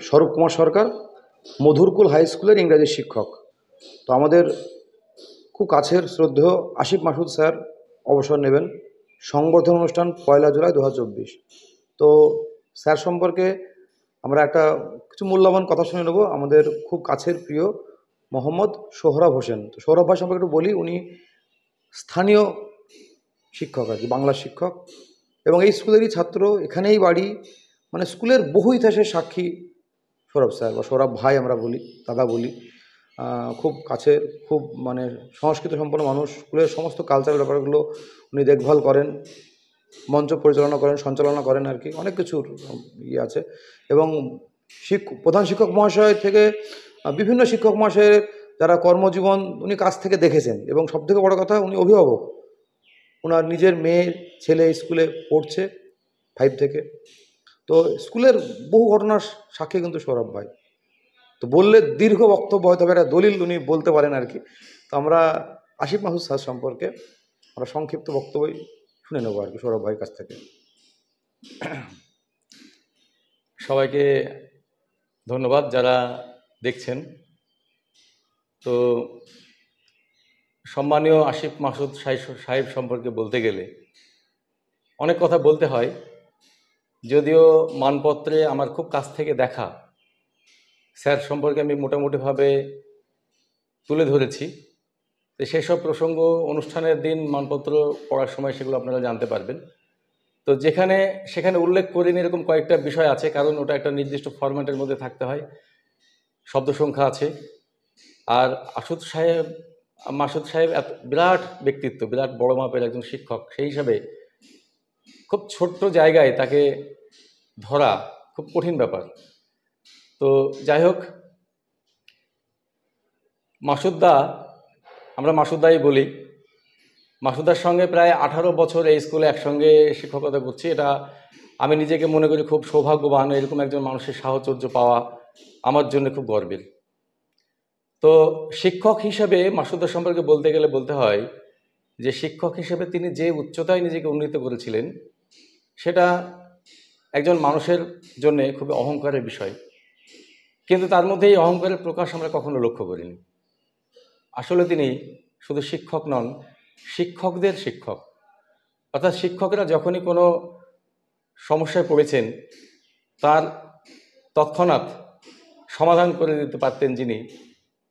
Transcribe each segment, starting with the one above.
স্বরূপ কুমার সরকার, মধুরকুল হাই স্কুলের ইংরাজি শিক্ষক। তো আমাদের খুব কাছের শ্রদ্ধেয় আসিফ মাসুদ স্যার অবসর নেবেন। সংবর্ধনা অনুষ্ঠান 1 জুলাই 2024। তো স্যার সম্পর্কে আমরা একটা কিছু মূল্যবান কথা শুনে নেব। আমাদের খুব কাছের প্রিয় মোহাম্মদ সোহরাব হোসেন। তো সোহরাব ভাই সম্পর্কে একটু বলি, উনি স্থানীয় শিক্ষক আর কি, বাংলার শিক্ষক, এবং এই স্কুলেরই ছাত্র, এখানেই বাড়ি। মানে স্কুলের বহু ইতিহাসের সাক্ষী সৌরভ স্যার বা সৌরভ ভাই আমরা বলি, দাদা বলি। খুব কাছের, খুব মানে সংস্কৃত সম্পন্ন মানুষ। স্কুলের সমস্ত কালচারাল ব্যাপারগুলো উনি দেখভাল করেন, মঞ্চ পরিচালনা করেন, সঞ্চালনা করেন আর কি, অনেক কিছুর ইয়ে আছে। এবং প্রধান শিক্ষক মহাশয় থেকে বিভিন্ন শিক্ষক মহাশয়ের যারা কর্মজীবন উনি কাছ থেকে দেখেছেন, এবং সবথেকে বড় কথা উনি অভিভাবক। ওনার নিজের মেয়ে ছেলে স্কুলে পড়ছে 5 থেকে। তো স্কুলের বহু ঘটনার সাক্ষী কিন্তু সৌরভ ভাই। তো বললে দীর্ঘ বক্তব্য, হয়তো একটা দলিল উনি বলতে পারেন আর কি। তো আমরা আসিফ মাসুদ স্যার সম্পর্কে আমরা সংক্ষিপ্ত বক্তব্যই শুনে নেবো আর কি সৌরভ ভাইয়ের কাছ থেকে। সবাইকে ধন্যবাদ যারা দেখছেন। তো সম্মানীয় আসিফ মাসুদ সাহেব সম্পর্কে বলতে গেলে অনেক কথা বলতে হয়, যদিও মানপত্রে আমার খুব কাছ থেকে দেখা স্যার সম্পর্কে আমি মোটামুটিভাবে তুলে ধরেছি। তো সেসব প্রসঙ্গ অনুষ্ঠানের দিন মানপত্র পড়ার সময় সেগুলো আপনারা জানতে পারবেন। তো সেখানে উল্লেখ করিনি এরকম কয়েকটা বিষয় আছে, কারণ ওটা একটা নির্দিষ্ট ফরম্যাটের মধ্যে থাকতে হয়, শব্দ সংখ্যা আছে। আর মাসুদ সাহেব এত বিরাট ব্যক্তিত্ব, বিরাট বড় মাপের একজন শিক্ষক, সেই হিসাবে খুব ছোট্ট জায়গায় তাকে ধরা খুব কঠিন ব্যাপার। তো যাই হোক, আমরা মাসুদদাই বলি। মাসুদার সঙ্গে প্রায় 18 বছর এই স্কুলে একসঙ্গে শিক্ষকতা করছি। এটা আমি নিজেকে মনে করি খুব সৌভাগ্যবান। এরকম একজন মানুষের সাহচর্য পাওয়া আমার জন্য খুব গর্বের। তো শিক্ষক হিসেবে মাসুদার সম্পর্কে বলতে গেলে বলতে হয় যে শিক্ষক হিসেবে তিনি যে উচ্চতায় নিজেকে উন্নীত করেছিলেন, সেটা একজন মানুষের জন্য খুবই অহংকারের বিষয়। কিন্তু তার মধ্যে এই অহংকারের প্রকাশ আমরা কখনো লক্ষ্য করিনি। আসলে তিনি শুধু শিক্ষক নন, শিক্ষকদের শিক্ষক। অর্থাৎ শিক্ষকরা যখনই কোনো সমস্যায় পড়েছেন, তার তৎক্ষণাৎ সমাধান করে দিতে পারতেন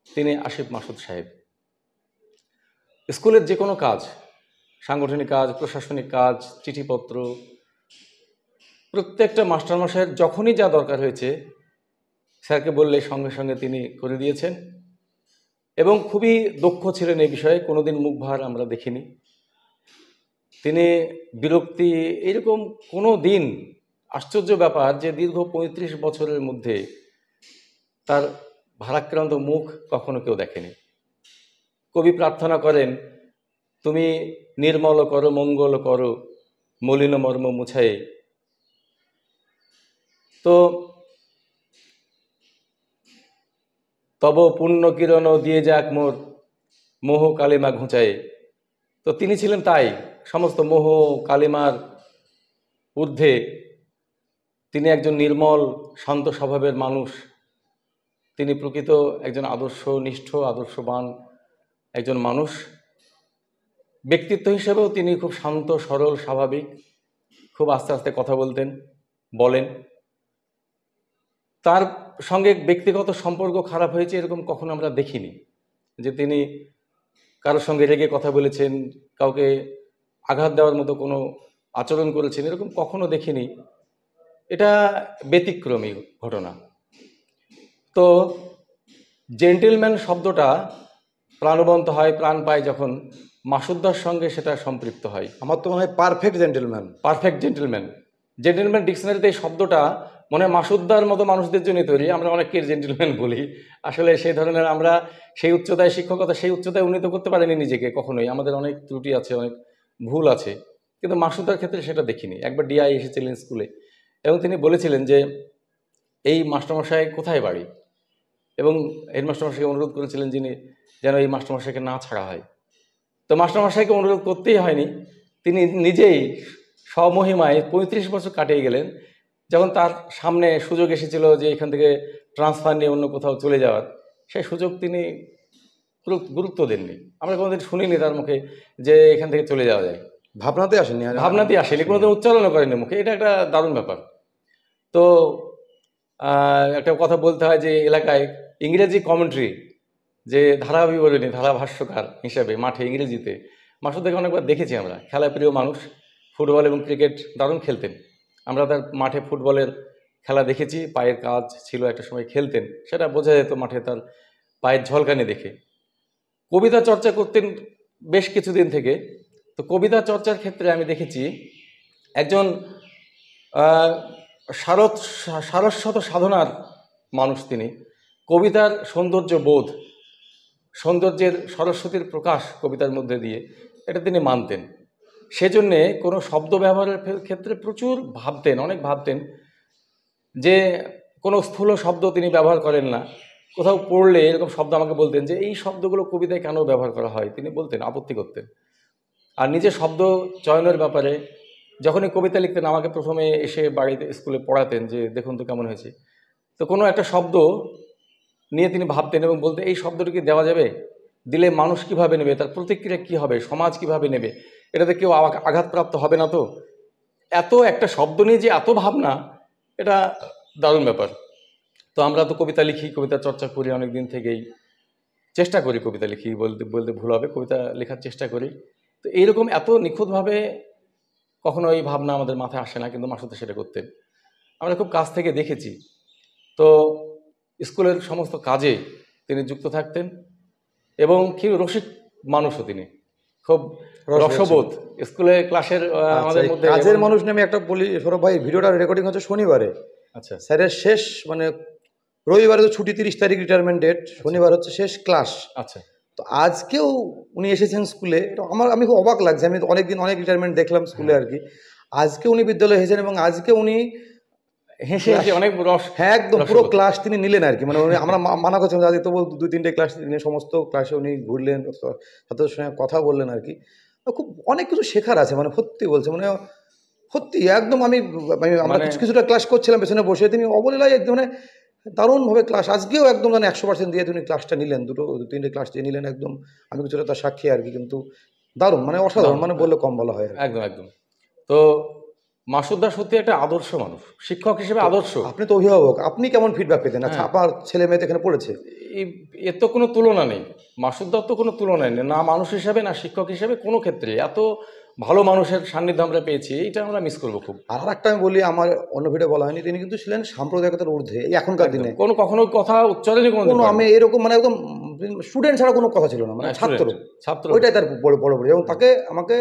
তিনি আসিফ মাসুদ সাহেব। স্কুলের যে কোনো কাজ, সাংগঠনিক কাজ, প্রশাসনিক কাজ, চিঠিপত্র, প্রত্যেকটা মাস্টারমশাইয়ের যখনই যা দরকার হয়েছে স্যারকে বললে সঙ্গে সঙ্গে তিনি করে দিয়েছেন, এবং খুবই দক্ষ ছিলেন এই বিষয়ে। কোনোদিন মুখ ভার আমরা দেখিনি। তিনি বিরক্তি এরকম কোনো দিন, আশ্চর্য ব্যাপার যে দীর্ঘ 35 বছরের মধ্যে তার ভারাক্রান্ত মুখ কখনো কেউ দেখেনি। কবি প্রার্থনা করেন, তুমি নির্মল করো মঙ্গল করো মলিন মর্ম মুছায়ে। তো তব পুণ্য কিরণ দিয়ে যাক মোর মোহ কালিমা ঘুঁচায়ে। তো তিনি ছিলেন তাই, সমস্ত মোহ কালিমার ঊর্ধ্বে তিনি একজন নির্মল শান্ত স্বভাবের মানুষ। তিনি প্রকৃত একজন আদর্শনিষ্ঠ, আদর্শবান একজন মানুষ। ব্যক্তিত্ব হিসেবেও তিনি খুব শান্ত, সরল, স্বাভাবিক, খুব আস্তে আস্তে কথা বলেন। তার সঙ্গে ব্যক্তিগত সম্পর্ক খারাপ হয়েছে এরকম কখনো আমরা দেখিনি, যে তিনি কারোর সঙ্গে রেগে কথা বলেছেন, কাউকে আঘাত দেওয়ার মতো কোনো আচরণ করেছেন, এরকম কখনো দেখিনি। এটা ব্যতিক্রমী ঘটনা। তো জেন্টেলম্যান শব্দটা প্রাণবন্ত হয়, প্রাণ পায় যখন মাসুদদার সঙ্গে সেটা সম্পৃক্ত হয়। আমার তো মনে হয় পারফেক্ট জেন্টেলম্যান। জেন্টেলম্যান ডিকশনারিতে এই শব্দটা মনে হয় মাসুদদার মতো মানুষদের জন্য তৈরি। আমরা অনেককে জেন্টেলম্যান বলি, আসলে সেই ধরনের আমরা সেই উচ্চতায় শিক্ষকতা, সেই উচ্চতায় উন্নীত করতে পারিনি নিজেকে কখনোই। আমাদের অনেক ত্রুটি আছে, অনেক ভুল আছে, কিন্তু মাসুদদার ক্ষেত্রে সেটা দেখিনি। একবার ডিআই এসেছিলেন স্কুলে এবং তিনি বলেছিলেন যে এই মাস্টারমশাই কোথায় বাড়ি, এবং হেডমাস্টারমশাইকে অনুরোধ করেছিলেন যেন এই মাস্টারমশাইকে না ছাড়া হয়। তো মাস্টারমশাইকে অনুরোধ করতেই হয়নি, তিনি নিজেই স্বমহিমায় 35 বছর কাটিয়ে গেলেন যখন তার সামনে সুযোগ এসেছিল যে এখান থেকে ট্রান্সফার নিয়ে অন্য কোথাও চলে যাওয়ার, সেই সুযোগ তিনি গুরুত্ব দেননি। আমরা কোনোদিন শুনিনি তার মুখে যে এখান থেকে চলে যাওয়া যায়, ভাবনাতে আসেনি, ভাবনাতেই আসেনি, কোনোদিন উচ্চারণও করেনি মুখে। এটা একটা দারুণ ব্যাপার। তো একটা কথা বলতে হয় যে এলাকায় ইংরেজি কমেন্ট্রি, যে ধারা বিবরণী, ধারাভাষ্যকার হিসাবে মাঠে ইংরেজিতে মাসুদকে অনেকবার দেখেছি আমরা। খেলাপ্রিয় মানুষ, ফুটবল এবং ক্রিকেট দারুণ খেলতেন। আমরা তার মাঠে ফুটবলের খেলা দেখেছি, পায়ের কাজ ছিল, একটা সময় খেলতেন, সেটা বোঝা যেত মাঠে তার পায়ের ঝলকানি দেখে। কবিতা চর্চা করতেন বেশ কিছুদিন থেকে। তো কবিতা চর্চার ক্ষেত্রে আমি দেখেছি একজন সারস্বত সাধনার মানুষ তিনি। কবিতার সৌন্দর্য বোধ, সৌন্দর্যের সরস্বতীর প্রকাশ কবিতার মধ্যে দিয়ে, এটা তিনি মানতেন। সেজন্যে কোনো শব্দ ব্যবহারের ক্ষেত্রে প্রচুর ভাবতেন, অনেক ভাবতেন, যে কোনো স্থূল শব্দ তিনি ব্যবহার করেন না। কোথাও পড়লে এরকম শব্দ আমাকে বলতেন যে এই শব্দগুলো কবিতায় কেন ব্যবহার করা হয়, তিনি বলতেন, আপত্তি করতেন। আর নিজে শব্দ চয়নের ব্যাপারে যখনই কবিতা লিখতেন, আমাকে প্রথমে এসে বাড়িতে স্কুলে পড়াতেন যে দেখুন তো কেমন হয়েছে। তো কোনো একটা শব্দ নিয়ে তিনি ভাবতেন এবং বলতেন এই শব্দটি কি দেওয়া যাবে, দিলে মানুষ কিভাবে নেবে, তার প্রতিক্রিয়া কি হবে, সমাজ কিভাবে নেবে, এটাতে কেউ আঘাতপ্রাপ্ত হবে না তো। এত একটা শব্দ নিয়ে যে এত ভাবনা, এটা দারুণ ব্যাপার। তো আমরা তো কবিতা লিখি, কবিতা চর্চা করি অনেক দিন থেকেই, চেষ্টা করি কবিতা লিখি, বলতে বলতে ভুল হবে, কবিতা লেখার চেষ্টা করি। তো এইরকম এত নিখুঁতভাবে কখনো এই ভাবনা আমাদের মাথায় আসে না, কিন্তু মাসুদ সেটা করতেন, আমরা খুব কাছ থেকে দেখেছি। তো স্কুলের সমস্ত কাজে তিনি যুক্ত থাকতেন এবং খুব রসিক মানুষও তিনি, খুব রসবোধ। স্কুলে ক্লাসের আমাদের মধ্যে কাজের মানুষ নামে একটা বলি সৌরভ ভাই, ভিডিওটা রেকর্ডিং হচ্ছে শনিবারে। আচ্ছা, স্যারের শেষ মানে রবিবারে তো ছুটি, 30 তারিখ রিটায়ারমেন্ট ডেট, শনিবার হচ্ছে শেষ ক্লাস। আচ্ছা, তো আজকেও উনি এসেছেন স্কুলে, এটা আমি খুব অবাক লাগছে। আমি অনেকদিন অনেক রিটায়ারমেন্ট দেখলাম স্কুলে আর কি। আজকে উনি বিদ্যালয়ে এসেছেন এবং আজকে উনি হেসে হেসে অনেক রস, হ্যাঁ একদম পুরো ক্লাস তিনি নিলেন আর কি। মানে আমরা মানা করছিলাম আজকে, তবু 2-3টে ক্লাস নিয়ে সমস্ত ক্লাসে উনি ঘুরলেন, ছাত্রদের সঙ্গে কথা বললেন আর কি। খুব অনেক কিছু শেখার আছে, মানে সত্যি বলছে, মানে সত্যি একদম। আমরা কিছুটা ক্লাস করছিলাম পেছনে বসে, তিনি অবলীলায় একদম মানে দারুণভাবে ক্লাস আজকেও একদম মানে 100% দিয়ে তিনি ক্লাসটা নিলেন, 2-3টে ক্লাস দিয়ে নিলেন একদম। আমি কিছুটা তার সাক্ষী আর কি, কিন্তু দারুণ, মানে অসাধারণ, মানে বললে কম বলা হয়। একদম একদম। তো মাসুদদা সত্যি একটা আদর্শ মানুষ, শিক্ষক হিসেবে আদর্শ। আপনি তো অভিভাবক, আপনি কেমন ফিডব্যাক পেতেন? আচ্ছা, আপনার ছেলে মেয়ে এখানে পড়েছে, এর তো কোনো তুলনা নেই, মাসুদদার তো কোনো তুলনা নেই, না মানুষ হিসাবে না শিক্ষক হিসেবে, কোনো ক্ষেত্রে এত ভালো মানুষের সান্নিধ্য আমরা পেয়েছি, এটা আমরা মিস করবো খুব। আর একটা আমি বলি, আমার অন্য ভিডিও বলা হয়নি, তিনি কিন্তু ছিলেন সাম্প্রদায়িকতার ঊর্ধ্বে এই এখনকার দিনে। কখনো কথা উচ্চারণই কোনো আমি এরকম মানে একদম স্টুডেন্ট ছাড়া কোনো কথা ছিল না, মানে ছাত্র ওইটাই তার বড় এবং তাকে আমাকে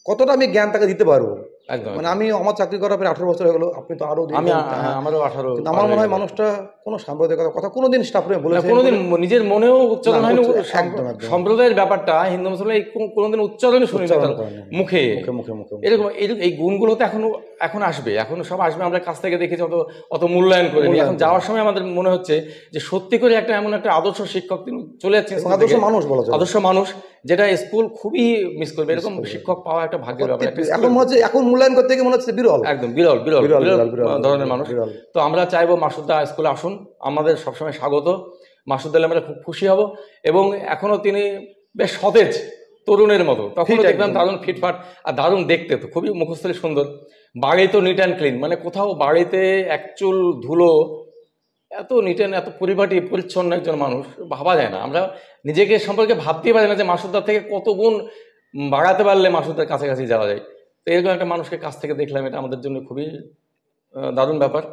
কতটা আমি জ্ঞান তাকে দিতে পারবো। মানে আমি আমার চাকরি করার পরে 18 বছর হয়ে গেলো, আপনি তো আরো, আমারও 18। কিন্তু আমার মনে হয় মানুষটা কোনো সাম্প্রদায়িকতার কথা কোনোদিন স্টাফ রুমে বলেছে, কোনোদিন নিজের মনেও উচ্চারণ হয়নি। সম্প্রদায়ের ব্যাপারটা হিন্দু মুসলমান কোনোদিন উচ্চারণই শুনি না মুখে মুখে। এরকম এই গুণগুলো তো এখন আসবে, এখন সব আসবে। আমরা কাছ থেকে দেখেছি, অত মূল্যায়ন করিনি। এখন যাওয়ার সময় আমাদের মনে হচ্ছে যে সত্যি করে এমন একটা আদর্শ শিক্ষক তিনি চলে যাচ্ছেন, আদর্শ মানুষ বলা যায়, আদর্শ মানুষ, যেটা স্কুল খুবই মিস করবে। এরকম শিক্ষক পাওয়া একটা ভাগ্যের ব্যাপার। এখন মূল্যায়ন করতে গিয়ে মনে হচ্ছে বিরল, একদম বিরল ধরনের মানুষ। তো আমরা চাইবো মাসুদদা স্কুলে আসুন, আমাদের সবসময় স্বাগত। মাসুদদা আমরা খুব খুশি হব। এবং এখনো তিনি বেশ সতেজ, তরুণের মতো। তখন দেখলাম দারুণ ফিটফাট আর দারুণ দেখতে, তো খুবই মুখস্থলি সুন্দর। বাড়ি তো নিট অ্যান্ড ক্লিন, মানে কোথাও বাড়িতে একচুল ধুলো, এত নিট অ্যান্ড এত পরিপাটি পরিচ্ছন্ন একজন মানুষ ভাবা যায় না। আমরা নিজেকে সম্পর্কে ভাবতেই পারি না যে মাসুদদার থেকে কত গুণ বাড়াতে পারলে মাসুদদার কাছাকাছি যাওয়া যায়। তো এরকম একটা মানুষকে কাছ থেকে দেখলাম, এটা আমাদের জন্য খুবই দারুণ ব্যাপার।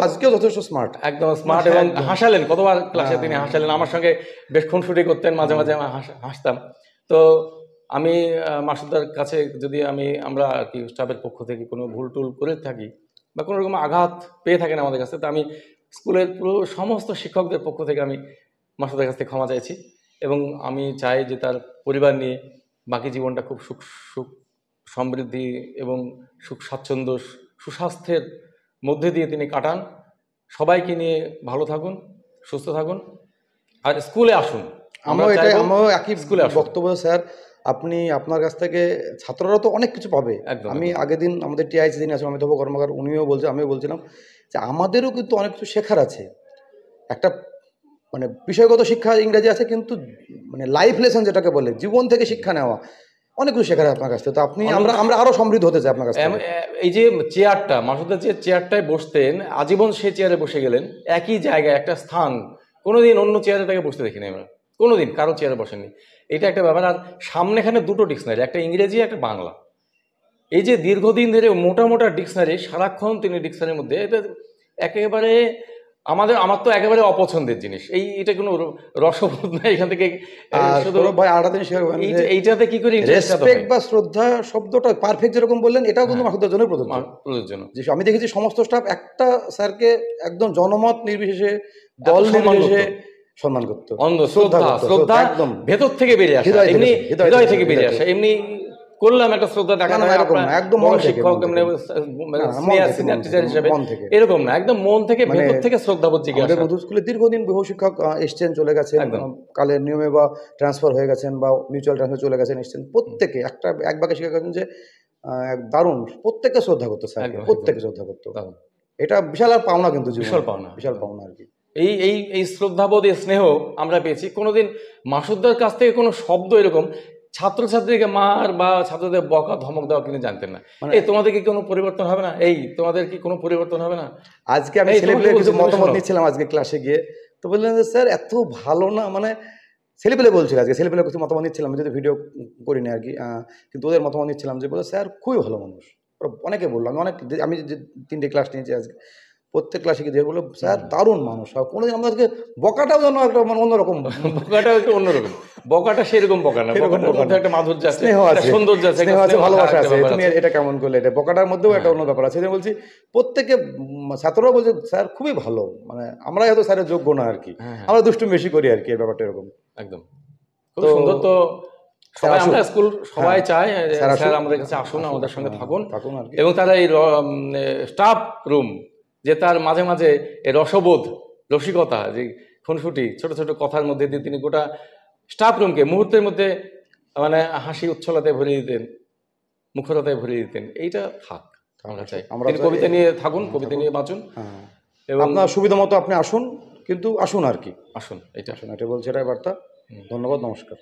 আজকেও যথেষ্ট স্মার্ট, একদম স্মার্ট, এবং হাসালেন কতবার ক্লাসে, তিনি হাসালেন। আমার সঙ্গে বেশ খুনসুটি করতেন, মাঝে মাঝে আমি হাসতাম। তো আমি মাসুদদার কাছে যদি আমরা আর কি স্টাফের পক্ষ থেকে কোনো ভুল টুল করে থাকি বা কোনো রকম আঘাত পেয়ে থাকেন আমাদের কাছে, তো আমি স্কুলের পুরো সমস্ত শিক্ষকদের পক্ষ থেকে আমি মাসুদের কাছ থেকে ক্ষমা চাইছি। এবং আমি চাই যে তার পরিবার নিয়ে বাকি জীবনটা খুব সুখ সমৃদ্ধি এবং সুখ স্বাচ্ছন্দ্য সুস্বাস্থ্যের মধ্যে দিয়ে তিনি কাটান। সবাইকে নিয়ে ভালো থাকুন, সুস্থ থাকুন, আর স্কুলে আসুন। আমরাও একই স্কুলে বক্তব্য স্যার। আপনি আপনার কাছ থেকে ছাত্ররা তো অনেক কিছু পাবে। একদম, আমি আগের দিন আমাদের টিআইসি যিনি আছেন অমিতাভ কর্মকার, উনিও বলছে, আমিও বলছিলাম যে আমাদেরও কিন্তু অনেক কিছু শেখার আছে। একটা মানে বিষয়গত শিক্ষা ইংরেজি আছে, কিন্তু মানে লাইফ লেসন যেটাকে বলে, জীবন থেকে শিক্ষা নেওয়া, অনেক কিছু শেখার আপনার কাছ থেকে। তো আপনি অনেক- আমরা আমরা আরও সমৃদ্ধ হতে চাই আপনার কাছ থেকে। এই যে চেয়ারটা, মাসুদা যে চেয়ারটায় বসতেন, আজীবন সেই চেয়ারে বসে গেলেন, একই জায়গায় একটা স্থান, কোনোদিন অন্য চেয়ারে তাকে বসতে দেখিনি আমরা, কোনোদিন কারো চেয়ারে বসেননি। এটা একটা ব্যাপার। আর সামনে এখানে দুটো ডিকশনারি, একটা ইংরেজি একটা বাংলা। এই যে দীর্ঘদিন ধরে মোটা মোটা ডিকশনারি, সারাক্ষণ তিনি ডিকশনারির মধ্যে, এটা একেবারে আমার তো একেবারে অপছন্দের জিনিস। এটা কোনো রসবোধ নাই এখান থেকে। আর শুধু সৌরভ ভাই আরেকটা জিনিস শেয়ার করবেন যে এইটাতে কি করে interest এত হয়? রেসপেক্ট বা শ্রদ্ধা শব্দটা পারফেক্ট যেরকম বললেন, এটাও কিন্তু মাসুদের জন্য প্রযোজ্য। প্রয়োজন। যে আমি দেখেছি সমস্ত স্টাফ একটা স্যারকে একদম জনমত নির্বিশেষে, দল সম্মান নির্বিশেষে করতো। সম্মান করতো, অন্ধ শ্রদ্ধা, করতো, শ্রদ্ধা একদম ভেতর থেকে বেরিয়ে আসা, হৃদয় থেকে, এমনি হৃদয় হৃদয় থেকে, থেকে বেরিয়ে হৃদয় আসা। এমনি করলাম একটা শ্রদ্ধা দেখা না, না, যায় এরকম আপনার না, একদম বড় মন থেকে, শিক্ষক, মন থেকে। না, না, মন থেকে, সিনিয়র মন টিচার থেকে, হিসেবে, মন থেকে। এরকম না, একদম মন থেকে, মানে ভেতর থেকে শ্রদ্ধাবোধ জেগে আমাদের আসা। মধু স্কুলে দীর্ঘদিন বহু শিক্ষক এসছেন, চলে গেছেন, একদম। কালের নিয়মে বা ট্রান্সফার হয়ে গেছেন বা মিউচুয়াল ট্রান্সফার চলে গেছেন, এসছেন, প্রত্যেকে এক বাক্যে শিক্ষা করেছেন যে দারুণ, প্রত্যেকে শ্রদ্ধা করতো স্যারকে, একদম, প্রত্যেকে একদম। শ্রদ্ধা করতো। দারুণ। এটা বিশাল আর পাওনা, কিন্তু জীবনে বিশাল পাওনা। বিশাল পাওনা আর কি। এই এই এই শ্রদ্ধাবোধ, এই স্নেহ আমরা পেয়েছি। কোনোদিন মাসুদদার কাছ থেকে কোনো শব্দ এরকম ছাত্রছাত্রীকে মার বা ছাত্রদের বকা ধমক দেওয়া কিন্তু জানতেন না। এই তোমাদের কি কোনো পরিবর্তন হবে না, এই তোমাদের কি কোনো পরিবর্তন হবে না। আজকে আমি এই ছেলেপেলে তোমাকে কিছু বলছি, তুমি মতামত শোনো। নিচ্ছিলাম আজকে ক্লাসে গিয়ে, তো বললেন যে স্যার এত ভালো না, মানে ছেলেপেলে বলছিল, আজকে ছেলেপেলে কিছু মতামত নিচ্ছিলাম, আমি যদি ভিডিও করিনি আর কি, কিন্তু ওদের মতামত নিচ্ছিলাম যে বলে স্যার খুবই ভালো মানুষ। ওরা অনেকে বললো, আমি যে 3টে ক্লাস নিয়েছি আজকে, প্রত্যেক ক্লাসে গিয়ে বললো স্যার দারুণ মানুষ, আর কোনোদিন আমাদেরকে বকাটাও যেন একটা মানে অন্যরকম, বকাটা একটু অন্যরকম, বকাটা সেরকম বকা না, এরকম বকাটার বকা মধ্যে না। একটা মাধুর্য আছে, স্নেহ একটা আছে, সৌন্দর্য আছে, স্নেহ একটা আছে, ভালোবাসা একটা আছে, ব্যাপার তুমি আছে। এটা কেমন করলে, এটা বকাটার মধ্যেও একটা অন্য ব্যাপার আছে। আমি বলছি প্রত্যেকে ছাত্ররা বলছে স্যার খুবই ভালো, মানে আমরা হয়তো স্যারের যোগ্য না আর কি, হ্যাঁ, হ্যাঁ। আমরা দুষ্টুমি বেশি করি আর কি, এই ব্যাপারটা এরকম। একদম খুব তো সুন্দর। তো সবাই, আসুন। আমরা স্কুল সবাই হ্যাঁ, চায় যে স্যার আসুন, স্যার আমাদের কাছে আসুন, আমাদের সঙ্গে থাকুন, থাকুন আর কি। এবং তারা এই স্টাফ রুম, যে তার মাঝে মাঝে এই রসবোধ, রসিকতা, যে খুনসুটি ছোট ছোট কথার মধ্যে দিয়ে তিনি গোটা স্টাফ রুমকে মুহূর্তের মধ্যে মানে হাসি উচ্ছলতায় ভরিয়ে দিতেন, মুখরতায় ভরিয়ে দিতেন। এইটা থাক, আমরা চাই। আমরা তিনি চাই- কবিতা নিয়ে থাকুন, হ্যাঁ, কবিতা থাকুন। নিয়ে বাঁচুন, হ্যাঁ, এবং আপনার সুবিধা মতো আপনি আসুন, কিন্তু আসুন আর কি, আসুন, এটা আসুন, এটা বলছে, এটাই বার্তা। ধন্যবাদ, নমস্কার।